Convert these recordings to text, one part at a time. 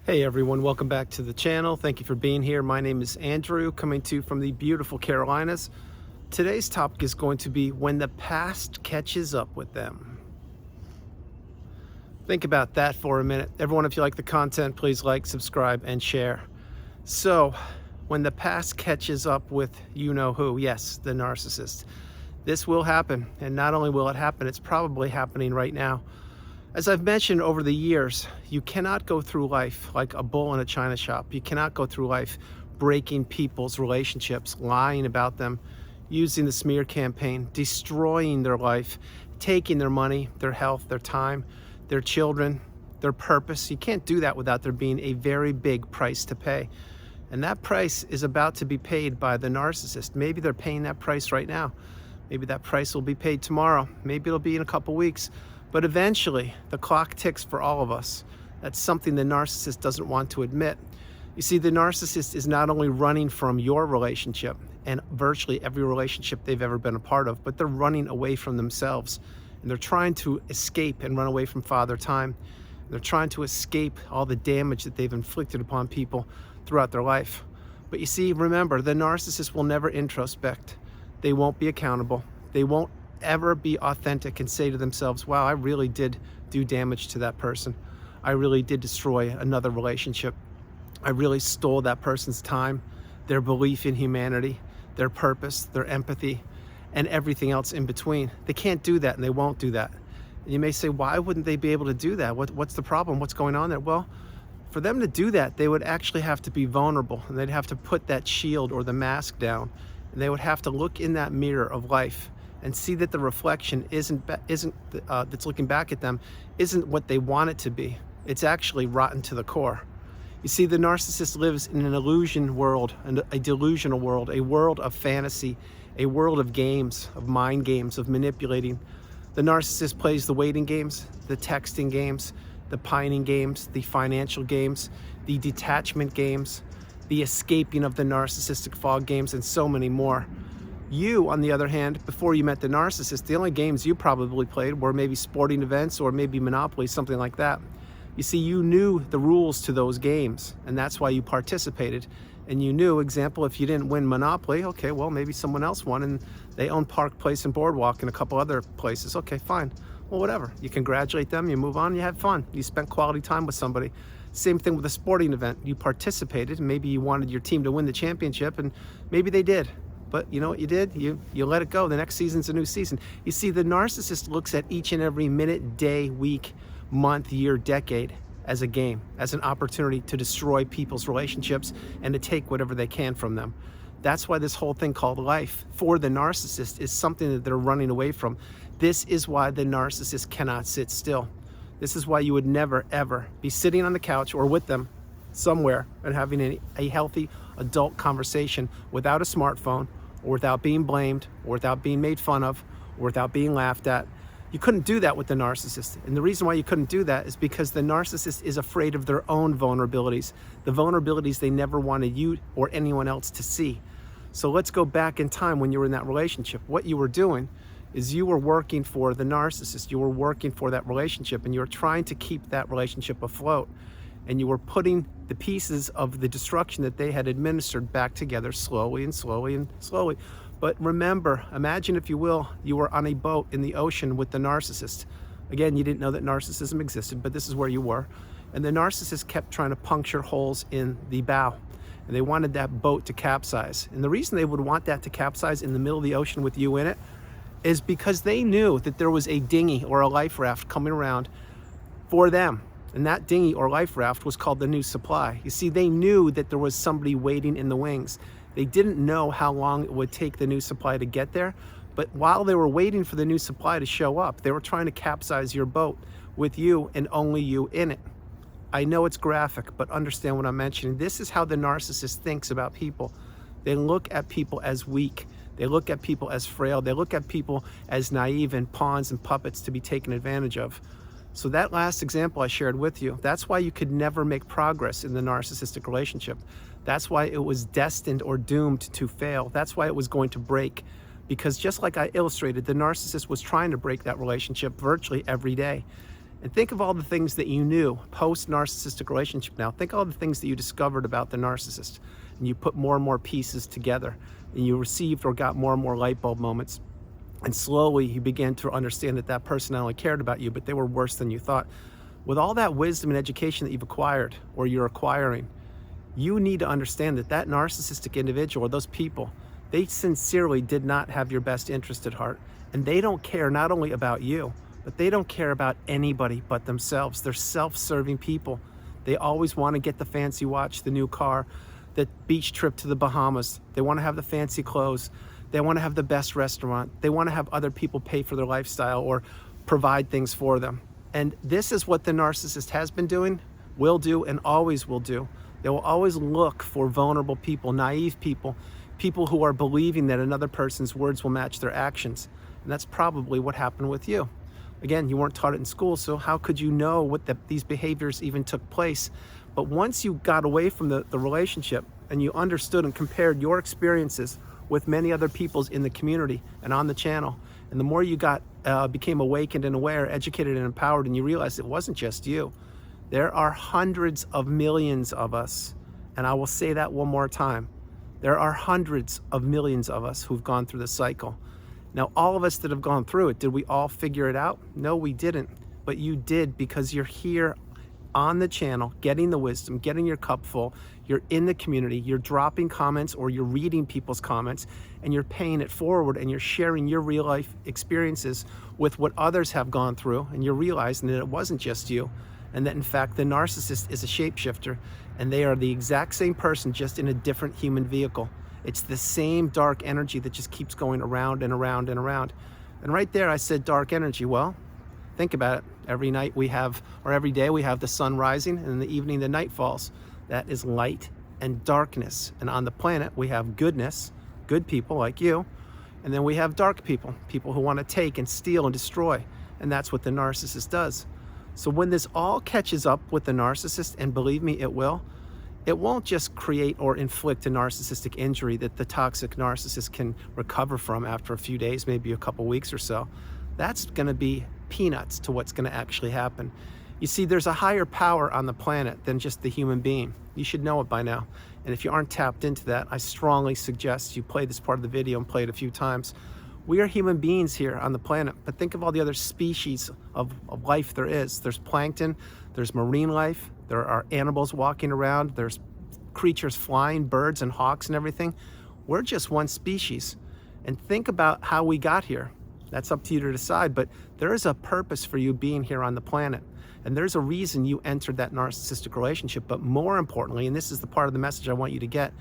Hey everyone, welcome back to the channel. Thank you for being here. My name is Andrew, coming to you from the beautiful Carolinas. Today's topic is going to be when the past catches up with them. Think about that for a minute. Everyone, if you like the content, please like, subscribe, and share. So, when the past catches up with you know who, yes, the narcissist. This will happen, and not only will it happen, it's probably happening right now. As I've mentioned over the years, you cannot go through life like a bull in a china shop. You cannot go through life breaking people's relationships, lying about them, using the smear campaign, destroying their life, taking their money, their health, their time, their children, their purpose. You can't do that without there being a very big price to pay. And that price is about to be paid by the narcissist. Maybe they're paying that price right now. Maybe that price will be paid tomorrow. Maybe it'll be in a couple weeks. But eventually, the clock ticks for all of us. That's something the narcissist doesn't want to admit. You see, the narcissist is not only running from your relationship and virtually every relationship they've ever been a part of, but they're running away from themselves. And they're trying to escape and run away from Father Time. They're trying to escape all the damage that they've inflicted upon people throughout their life. But you see, remember, the narcissist will never introspect. They won't be accountable. They won't ever be authentic and say to themselves, wow, I really did do damage to that person. I really did destroy another relationship. I really stole that person's time, their belief in humanity, their purpose, their empathy, and everything else in between. They can't do that, and they won't do that. And you may say, why wouldn't they be able to do that? What's the problem? What's going on there? Well, for them to do that, they would actually have to be vulnerable, and they'd have to put that shield or the mask down, and they would have to look in that mirror of life and see that the reflection that's looking back at them isn't what they want it to be. It's actually rotten to the core. You see, the narcissist lives in an illusion world, a delusional world, a world of fantasy, a world of games, of mind games, of manipulating. The narcissist plays the waiting games, the texting games, the pining games, the financial games, the detachment games, the escaping of the narcissistic fog games, and so many more. You, on the other hand, before you met the narcissist, the only games you probably played were maybe sporting events or maybe Monopoly, something like that. You see, you knew the rules to those games, and that's why you participated. And you knew, example, if you didn't win Monopoly, okay, well, maybe someone else won, and they own Park Place and Boardwalk and a couple other places. Okay, fine. Well, whatever. You congratulate them, you move on, you had fun. You spent quality time with somebody. Same thing with a sporting event. You participated, and maybe you wanted your team to win the championship, and maybe they did. But you know what you did? You let it go. The next season's a new season. You see, the narcissist looks at each and every minute, day, week, month, year, decade as a game, as an opportunity to destroy people's relationships and to take whatever they can from them. That's why this whole thing called life for the narcissist is something that they're running away from. This is why the narcissist cannot sit still. This is why you would never, ever be sitting on the couch or with them somewhere and having a healthy adult conversation without a smartphone, or without being blamed, or without being made fun of, or without being laughed at. You couldn't do that with the narcissist. And the reason why you couldn't do that is because the narcissist is afraid of their own vulnerabilities, the vulnerabilities they never wanted you or anyone else to see. So let's go back in time when you were in that relationship. What you were doing is you were working for the narcissist. You were working for that relationship, and you were trying to keep that relationship afloat. And you were putting the pieces of the destruction that they had administered back together slowly and slowly and slowly. But remember, imagine, if you will, you were on a boat in the ocean with the narcissist. Again, you didn't know that narcissism existed, but this is where you were. And the narcissist kept trying to puncture holes in the bow. And they wanted that boat to capsize. And the reason they would want that to capsize in the middle of the ocean with you in it is because they knew that there was a dinghy or a life raft coming around for them. And that dinghy or life raft was called the New Supply. You see, they knew that there was somebody waiting in the wings. They didn't know how long it would take the New Supply to get there, but while they were waiting for the New Supply to show up, they were trying to capsize your boat with you and only you in it. I know it's graphic, but understand what I'm mentioning. This is how the narcissist thinks about people. They look at people as weak. They look at people as frail. They look at people as naive and pawns and puppets to be taken advantage of. So that last example I shared with you, that's why you could never make progress in the narcissistic relationship. That's why it was destined or doomed to fail. That's why it was going to break. Because just like I illustrated, the narcissist was trying to break that relationship virtually every day. And think of all the things that you knew post-narcissistic relationship now. Think of all the things that you discovered about the narcissist. And you put more and more pieces together. And you received or got more and more light bulb moments. And slowly you began to understand that that person not only cared about you, but they were worse than you thought. With all that wisdom and education that you've acquired or you're acquiring, you need to understand that that narcissistic individual or those people, they sincerely did not have your best interest at heart. And they don't care not only about you, but they don't care about anybody but themselves. They're self-serving people. They always want to get the fancy watch, the new car, the beach trip to the Bahamas. They want to have the fancy clothes. They want to have the best restaurant. They want to have other people pay for their lifestyle or provide things for them. And this is what the narcissist has been doing, will do, and always will do. They will always look for vulnerable people, naive people, people who are believing that another person's words will match their actions. And that's probably what happened with you. Again, you weren't taught it in school, so how could you know what these behaviors even took place? But once you got away from the relationship and you understood and compared your experiences with many other people's in the community and on the channel, and the more you became awakened and aware, educated and empowered, and you realized it wasn't just you. There are hundreds of millions of us, and I will say that one more time. There are hundreds of millions of us who've gone through the cycle. Now, all of us that have gone through it, did we all figure it out? No, we didn't. But you did, because you're here on the channel, getting the wisdom, getting your cup full. You're in the community, you're dropping comments or you're reading people's comments and you're paying it forward and you're sharing your real life experiences with what others have gone through, and you're realizing that it wasn't just you, and that in fact the narcissist is a shapeshifter and they are the exact same person, just in a different human vehicle. It's the same dark energy that just keeps going around and around and around. And right there I said dark energy. Well, think about it. Every night we have, or every day we have the sun rising, and in the evening the night falls. That is light and darkness. And on the planet we have goodness, good people like you, and then we have dark people, people who want to take and steal and destroy. And that's what the narcissist does. So when this all catches up with the narcissist, and believe me, it will, it won't just create or inflict a narcissistic injury that the toxic narcissist can recover from after a few days, maybe a couple weeks or so. That's going to be peanuts to what's going to actually happen. You see, there's a higher power on the planet than just the human being. You should know it by now. And if you aren't tapped into that, I strongly suggest you play this part of the video and play it a few times. We are human beings here on the planet, but think of all the other species of life there is. There's plankton, there's marine life, there are animals walking around, there's creatures flying, birds and hawks and everything. We're just one species. And think about how we got here. That's up to you to decide, but there is a purpose for you being here on the planet. And there's a reason you entered that narcissistic relationship. But more importantly, and this is the part of the message I want you to get,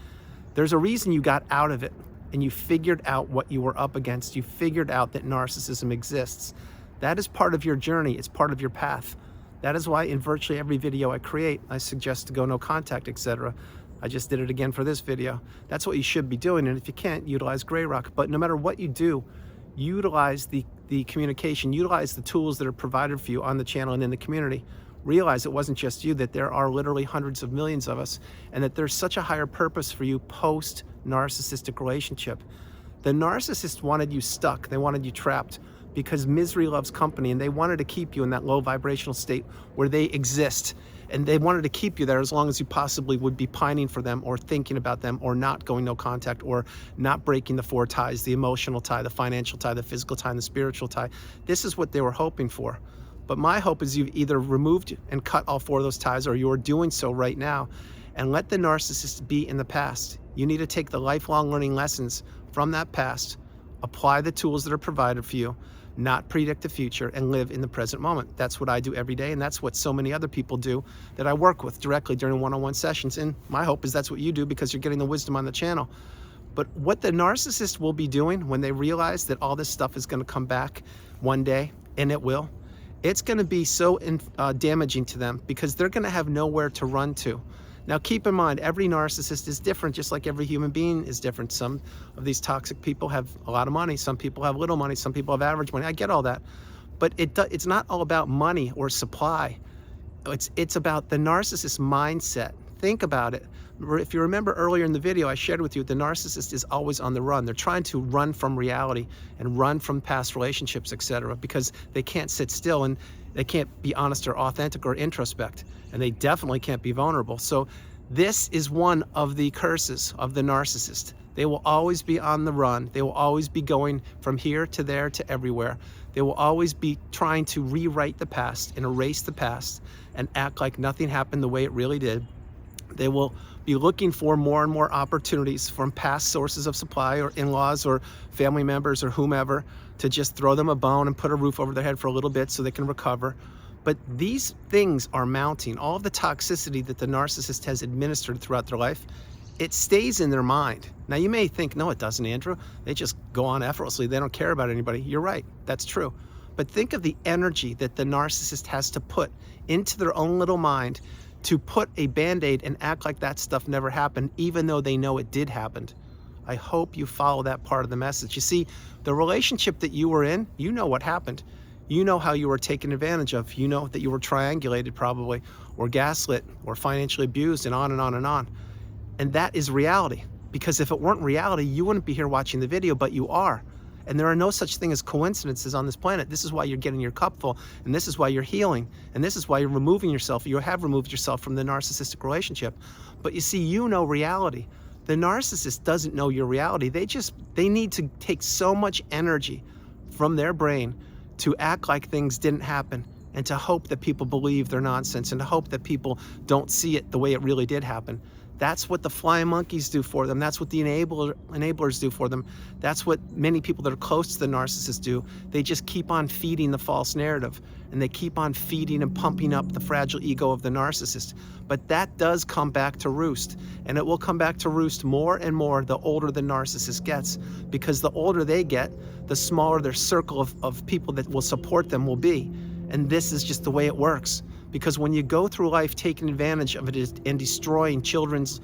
there's a reason you got out of it and you figured out what you were up against. You figured out that narcissism exists. That is part of your journey. It's part of your path. That is why in virtually every video I create, I suggest to go no contact, etc. I just did it again for this video. That's what you should be doing. And if you can't, utilize Grey Rock. But no matter what you do, utilize the communication, utilize the tools that are provided for you on the channel and in the community. Realize it wasn't just you, that there are literally hundreds of millions of us, and that there's such a higher purpose for you post-narcissistic relationship. The narcissist wanted you stuck, they wanted you trapped, because misery loves company, and they wanted to keep you in that low vibrational state where they exist. And they wanted to keep you there as long as you possibly would be pining for them or thinking about them or not going no contact or not breaking the four ties, the emotional tie, the financial tie, the physical tie, and the spiritual tie. This is what they were hoping for. But my hope is you've either removed and cut all four of those ties, or you're doing so right now, and let the narcissist be in the past. You need to take the lifelong learning lessons from that past, apply the tools that are provided for you, not predict the future, and live in the present moment. That's what I do every day, and that's what so many other people do that I work with directly during one-on-one sessions. And my hope is that's what you do, because you're getting the wisdom on the channel. But what the narcissist will be doing when they realize that all this stuff is going to come back one day, and it will, it's going to be so damaging to them, because they're going to have nowhere to run to. Now keep in mind, every narcissist is different, just like every human being is different. Some of these toxic people have a lot of money, some people have little money, some people have average money. I get all that. But it's not all about money or supply. It's about the narcissist mindset. Think about it. If you remember earlier in the video, I shared with you the narcissist is always on the run. They're trying to run from reality and run from past relationships, etc., because they can't sit still and they can't be honest or authentic or introspect, and they definitely can't be vulnerable. So this is one of the curses of the narcissist. They will always be on the run. They will always be going from here to there to everywhere. They will always be trying to rewrite the past and erase the past and act like nothing happened the way it really did. They will be looking for more and more opportunities from past sources of supply or in-laws or family members or whomever to just throw them a bone and put a roof over their head for a little bit so they can recover. But these things are mounting. All of the toxicity that the narcissist has administered throughout their life, it stays in their mind. Now you may think, no, it doesn't, Andrew. They just go on effortlessly. They don't care about anybody. You're right, that's true. But think of the energy that the narcissist has to put into their own little mind to put a Band-Aid and act like that stuff never happened, even though they know it did happen. I hope you follow that part of the message. You see, the relationship that you were in, you know what happened. You know how you were taken advantage of. You know that you were triangulated probably, or gaslit, or financially abused, and on and on and on. And that is reality. Because if it weren't reality, you wouldn't be here watching the video, but you are. And there are no such thing as coincidences on this planet. This is why you're getting your cup full, and this is why you're healing, and this is why you're removing yourself. You have removed yourself from the narcissistic relationship. But you see, you know reality. The narcissist doesn't know your reality. They need to take so much energy from their brain to act like things didn't happen, and to hope that people believe their nonsense, and to hope that people don't see it the way it really did happen. That's what the flying monkeys do for them. That's what the enablers do for them. That's what many people that are close to the narcissist do. They just keep on feeding the false narrative, and they keep on feeding and pumping up the fragile ego of the narcissist. But that does come back to roost, and it will come back to roost more and more the older the narcissist gets, because the older they get, the smaller their circle of people that will support them will be. And this is just the way it works. Because when you go through life taking advantage of it and destroying children's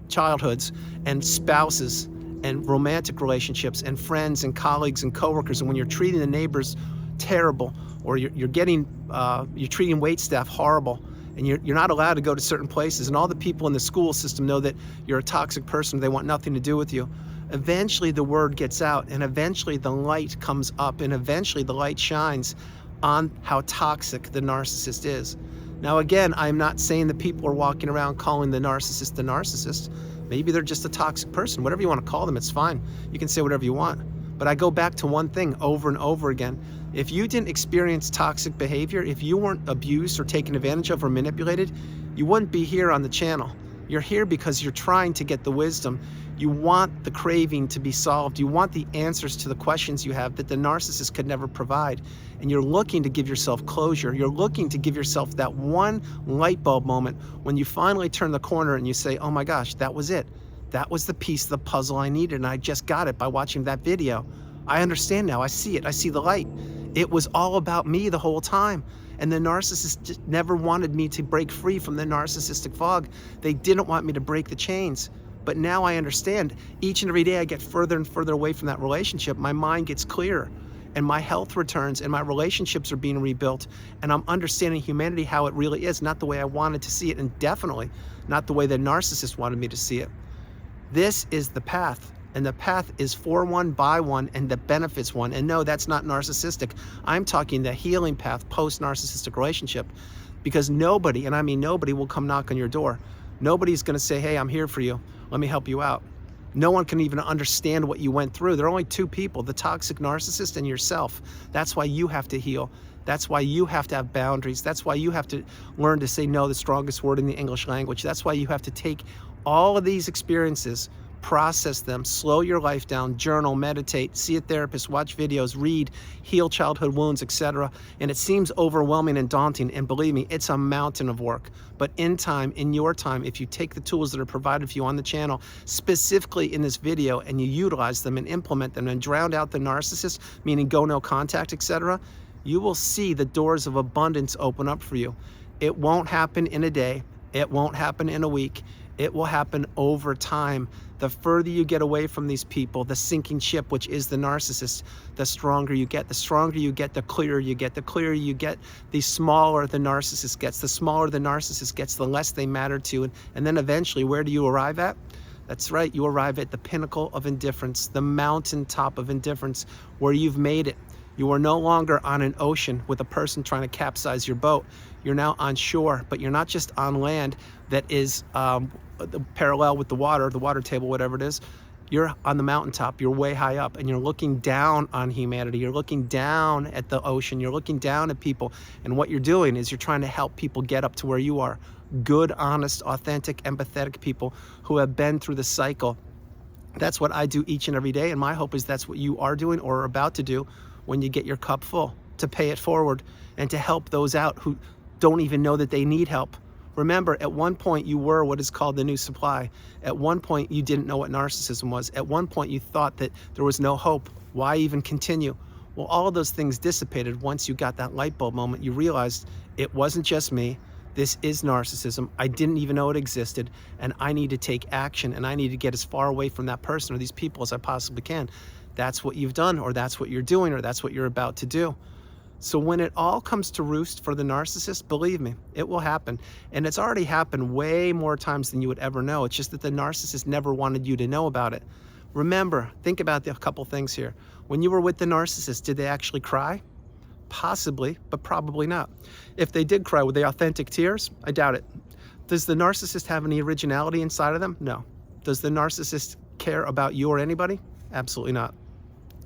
childhoods and spouses and romantic relationships and friends and colleagues and coworkers, and when you're treating the neighbors terrible, or you're treating wait staff horrible, and you're not allowed to go to certain places, and all the people in the school system know that you're a toxic person, they want nothing to do with you. Eventually the word gets out, and eventually the light comes up, and eventually the light shines on how toxic the narcissist is. Now again, I'm not saying that people are walking around calling the narcissist. Maybe they're just a toxic person. Whatever you want to call them, it's fine. You can say whatever you want. But I go back to one thing over and over again. If you didn't experience toxic behavior, if you weren't abused or taken advantage of or manipulated, you wouldn't be here on the channel. You're here because you're trying to get the wisdom. You want the craving to be solved. You want the answers to the questions you have that the narcissist could never provide. And you're looking to give yourself closure. You're looking to give yourself that one light bulb moment when you finally turn the corner and you say, oh my gosh, that was it. That was the piece of the puzzle I needed, and I just got it by watching that video. I understand now. I see it. I see the light. It was all about me the whole time. And the narcissist just never wanted me to break free from the narcissistic fog. They didn't want me to break the chains. But now I understand. Each and every day I get further and further away from that relationship. My mind gets clearer, and my health returns, and my relationships are being rebuilt, and I'm understanding humanity how it really is, not the way I wanted to see it, and definitely not the way the narcissist wanted me to see it. This is the path. And the path is for one, by one, and the benefits one. And no, that's not narcissistic. I'm talking the healing path post-narcissistic relationship. Because nobody, and I mean nobody, will come knock on your door. Nobody's going to say, hey, I'm here for you. Let me help you out. No one can even understand what you went through. There are only two people, the toxic narcissist and yourself. That's why you have to heal. That's why you have to have boundaries. That's why you have to learn to say no, the strongest word in the English language. That's why you have to take all of these experiences, process them, slow your life down, journal, meditate, see a therapist, watch videos, read, heal childhood wounds, etc. And it seems overwhelming and daunting, and believe me, it's a mountain of work. But in time, in your time, if you take the tools that are provided for you on the channel, specifically in this video, and you utilize them and implement them and drown out the narcissist, meaning go no contact, etc., you will see the doors of abundance open up for you. It won't happen in a day. It won't happen in a week. It will happen over time. The further you get away from these people, the sinking ship, which is the narcissist, the stronger you get. The stronger you get, the clearer you get. The clearer you get, the smaller the narcissist gets. The smaller the narcissist gets, the less they matter to you. And then eventually, where do you arrive at? That's right, you arrive at the pinnacle of indifference, the mountaintop of indifference, where you've made it. You are no longer on an ocean with a person trying to capsize your boat. You're now on shore, but you're not just on land that is parallel with the water table, whatever it is. You're on the mountaintop, you're way high up, and you're looking down on humanity. You're looking down at the ocean, you're looking down at people, and what you're doing is you're trying to help people get up to where you are. Good, honest, authentic, empathetic people who have been through the cycle. That's what I do each and every day, and my hope is that's what you are doing or are about to do when you get your cup full, to pay it forward and to help those out who don't even know that they need help. Remember, at one point you were what is called the new supply. At one point you didn't know what narcissism was. At one point you thought that there was no hope. Why even continue? Well, all of those things dissipated once you got that light bulb moment. You realized it wasn't just me. This is narcissism. I didn't even know it existed, and I need to take action, and I need to get as far away from that person or these people as I possibly can. That's what you've done, or that's what you're doing, or that's what you're about to do. So when it all comes to roost for the narcissist, believe me, it will happen. And it's already happened way more times than you would ever know. It's just that the narcissist never wanted you to know about it. Remember, think about a couple things here. When you were with the narcissist, did they actually cry? Possibly, but probably not. If they did cry, were they authentic tears? I doubt it. Does the narcissist have any originality inside of them? No. Does the narcissist care about you or anybody? Absolutely not.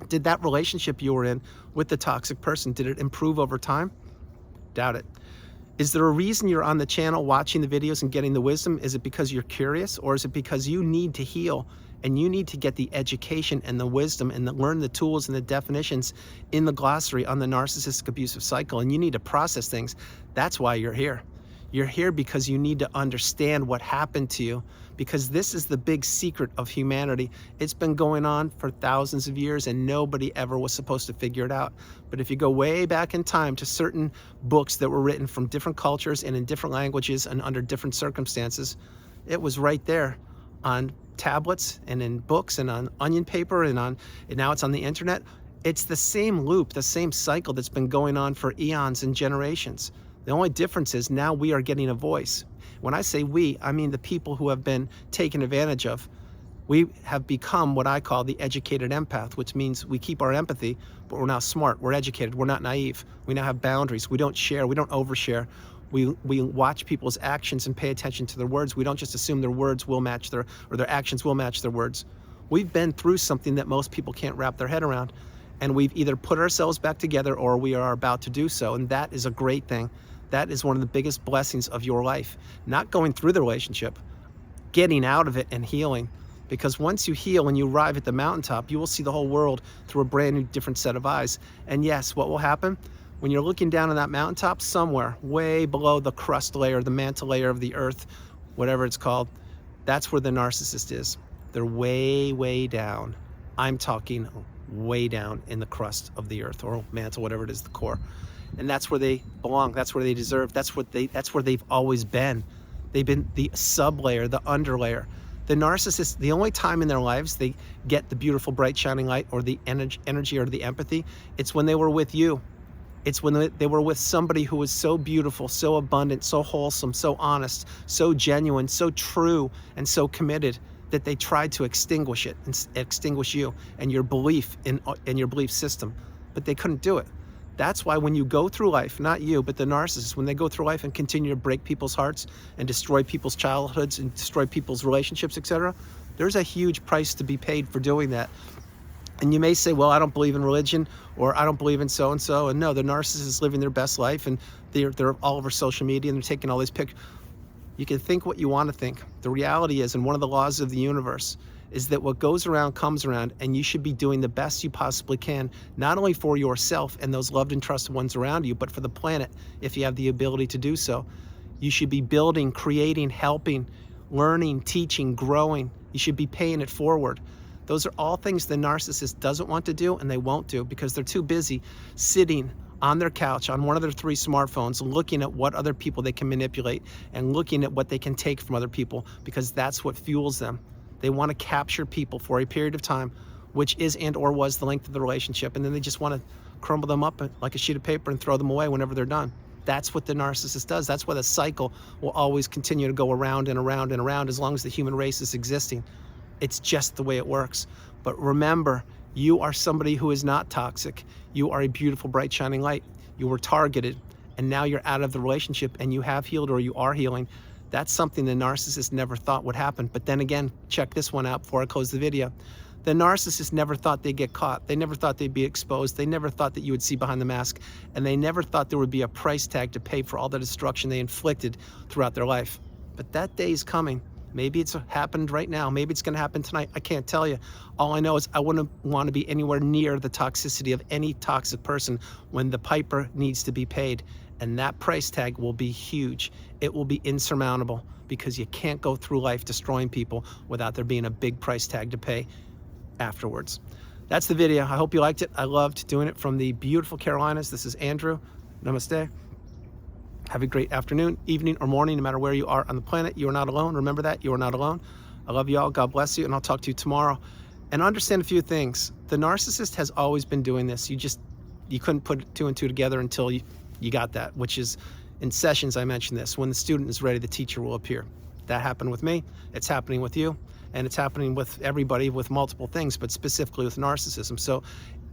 Did that relationship you were in with the toxic person, did it improve over time? Doubt it. Is there a reason you're on the channel watching the videos and getting the wisdom? Is it because you're curious, or is it because you need to heal and you need to get the education and the wisdom and learn the tools and the definitions in the glossary on the narcissistic abusive cycle, and you need to process things? That's why you're here. You're here because you need to understand what happened to you, because this is the big secret of humanity. It's been going on for thousands of years and nobody ever was supposed to figure it out. But if you go way back in time to certain books that were written from different cultures and in different languages and under different circumstances, it was right there on tablets and in books and on onion paper and now it's on the internet. It's the same loop, the same cycle that's been going on for eons and generations. The only difference is now we are getting a voice. When I say we, I mean the people who have been taken advantage of. We have become what I call the educated empath, which means we keep our empathy, but we're now smart, we're educated, we're not naive. We now have boundaries. We don't share, we don't overshare. We watch people's actions and pay attention to their words. We don't just assume their words will match their actions will match their words. We've been through something that most people can't wrap their head around, and we've either put ourselves back together or we are about to do so, and that is a great thing. That is one of the biggest blessings of your life. Not going through the relationship, getting out of it and healing. Because once you heal and you arrive at the mountaintop, you will see the whole world through a brand new different set of eyes. And yes, what will happen? When you're looking down on that mountaintop, somewhere way below the crust layer, the mantle layer of the earth, whatever it's called, that's where the narcissist is. They're way, way down. I'm talking way down in the crust of the earth, or mantle, whatever it is, the core. And that's where they belong. That's where they deserve. That's where they've always been. They've been the sublayer, the underlayer. The narcissist, the only time in their lives they get the beautiful, bright, shining light or the energy or the empathy, it's when they were with you. It's when they were with somebody who was so beautiful, so abundant, so wholesome, so honest, so genuine, so true, and so committed that they tried to extinguish it and extinguish you and your belief in your belief system, but they couldn't do it. That's why when you go through life, not you, but the narcissist, when they go through life and continue to break people's hearts and destroy people's childhoods and destroy people's relationships, etc., there's a huge price to be paid for doing that. And you may say, well, I don't believe in religion, or I don't believe in so-and-so. And no, the narcissist is living their best life, and they're all over social media, and they're taking all these pictures. You can think what you want to think. The reality is, and one of the laws of the universe, is that what goes around comes around, and you should be doing the best you possibly can, not only for yourself and those loved and trusted ones around you, but for the planet, if you have the ability to do so. You should be building, creating, helping, learning, teaching, growing. You should be paying it forward. Those are all things the narcissist doesn't want to do, and they won't do because they're too busy sitting on their couch, on one of their 3 smartphones, looking at what other people they can manipulate and looking at what they can take from other people, because that's what fuels them. They want to capture people for a period of time, which is and or was the length of the relationship, and then they just want to crumble them up like a sheet of paper and throw them away whenever they're done. That's what the narcissist does. That's why the cycle will always continue to go around and around and around as long as the human race is existing. It's just the way it works. But remember, you are somebody who is not toxic. You are a beautiful, bright, shining light. You were targeted, and now you're out of the relationship, and you have healed, or you are healing. That's something the narcissist never thought would happen. But then again, check this one out before I close the video. The narcissist never thought they'd get caught. They never thought they'd be exposed. They never thought that you would see behind the mask. And they never thought there would be a price tag to pay for all the destruction they inflicted throughout their life. But that day is coming. Maybe it's happened right now. Maybe it's going to happen tonight. I can't tell you. All I know is I wouldn't want to be anywhere near the toxicity of any toxic person when the piper needs to be paid. And that price tag will be huge. It will be insurmountable, because you can't go through life destroying people without there being a big price tag to pay afterwards. That's the video. I hope you liked it. I loved doing it from the beautiful Carolinas. This is Andrew. Namaste. Have a great afternoon, evening, or morning, no matter where you are on the planet. You are not alone. Remember that. You are not alone. I love you all. God bless you, and I'll talk to you tomorrow. And understand a few things. The narcissist has always been doing this. You couldn't put 2 and 2 together until you got that, which is, in sessions I mentioned this. When the student is ready, the teacher will appear. That happened with me. It's happening with you. And it's happening with everybody with multiple things, but specifically with narcissism. So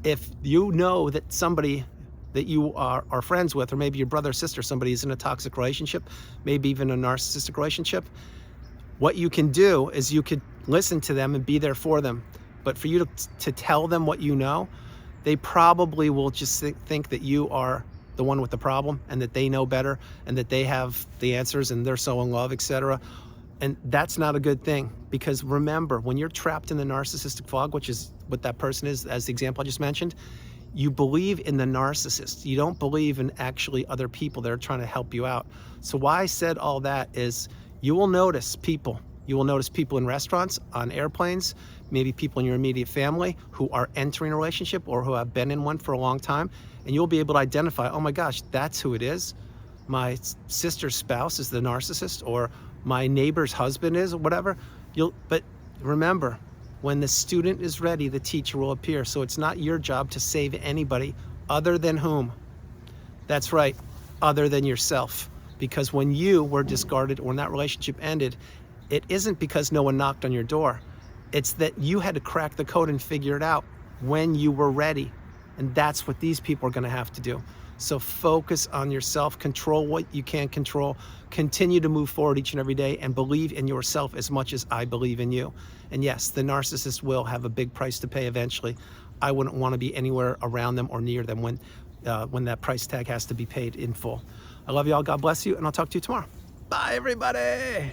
if you know that somebody that you are friends with, or maybe your brother or sister, somebody is in a toxic relationship, maybe even a narcissistic relationship, what you can do is you could listen to them and be there for them. But for you to tell them what you know, they probably will just think that you are the one with the problem, and that they know better, and that they have the answers, and they're so in love, etc. And that's not a good thing, because remember, when you're trapped in the narcissistic fog, which is what that person is, as the example I just mentioned, you believe in the narcissist. You don't believe in actually other people that are trying to help you out. So why I said all that is, you will notice people. You will notice people in restaurants, on airplanes, maybe people in your immediate family who are entering a relationship or who have been in one for a long time, and you'll be able to identify, oh my gosh, that's who it is. My sister's spouse is the narcissist, or my neighbor's husband is, or whatever. But remember, when the student is ready, the teacher will appear. So it's not your job to save anybody, other than whom? That's right, other than yourself. Because when you were discarded, or when that relationship ended, it isn't because no one knocked on your door. It's that you had to crack the code and figure it out when you were ready. And that's what these people are going to have to do. So focus on yourself, control what you can control, continue to move forward each and every day, and believe in yourself as much as I believe in you. And yes, the narcissist will have a big price to pay eventually. I wouldn't want to be anywhere around them or near them when that price tag has to be paid in full. I love you all. God bless you, and I'll talk to you tomorrow. Bye, everybody.